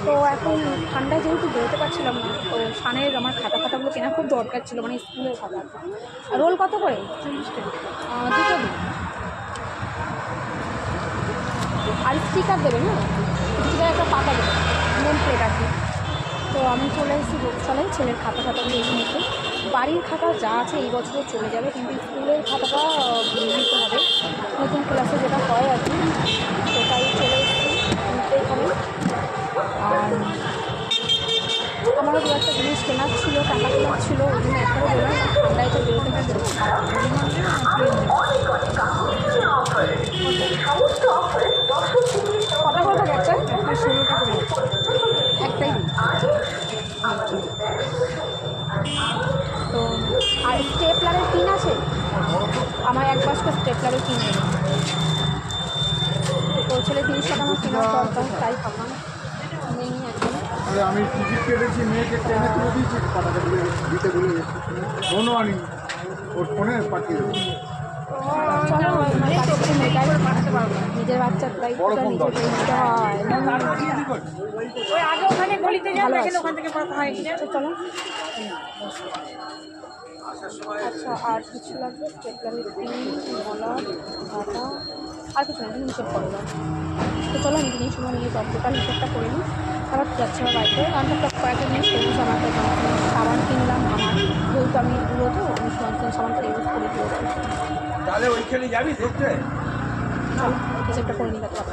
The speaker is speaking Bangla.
তো এখন ঠান্ডায় যেহেতু বেরোতে পারছিলাম না, তো সানের আমার খাতাগুলো কেনা খুব দরকার ছিল, মানে স্কুলের খাতা। রোল কত করে? 40 টাকা। দুটো দিন। আর স্টিকার দেবে না, স্টিকার একটা পাতা দেবে, নেম প্লেট আর কি। তো আমি চলে এসেছি বক্সালে ছেলের খাতাগুলো এসে নিতে। বাড়ির খাতা যা আছে এই বছরও চলে যাবে, কিন্তু স্কুলের খাতাটা নিতে হবে, নতুন ক্লাসে যেটা হয় আর কি। তো তাই চলে এসেছি নিতে এখানে। আর আমারও দু একটা জিনিস কেনার ছিল, টাকা কেনার ছিল, ওই জন্য একবারে বললাম ঠান্ডায় তো বেরোতে পারবে। কটা করে থাকে একটা? 16 টাকা করে একটাই। তো আর স্টেপলারের পিন আছে, আমার এক বাক্স স্টেপলারের পিন নেই। তো ছেলে 30 টাকা আমার কেনার দরকার, তাই ভাবলাম নেই একদম। আমি টিকিট কেটেছি, মেয়েকে ট্রেনে তুলে দিয়েছি, টাকাটা দিতে ভুলে গেছি, ফোনও আনি, ওর ফোনে পাঠিয়ে দেবো। চলো নিজের বাচ্চার দায়িত্বটা নিজেকে নিতে হয়। চলো। আচ্ছা, আর কিছু লাগবে? স্টেপলারের পিন, মলম, খাতা, আর কিছু না, হিসেব করে দাও। তো চলো আমি জিনিসগুলো নিয়ে টোটাল হিসেবটা করে নিই, আবার যাচ্ছে আমার বাড়িতে। কারণ কয়েকটা জিনিস কিনেছি, আমার সাবান কিনলাম, আমার যেহেতু আমি পুরো তো আমি সাবানটা ইউজ করে দিয়েছি। তাহলে ওইখানে যাবি দেখতে? চলো হিসেবটা করে নিই তারপর।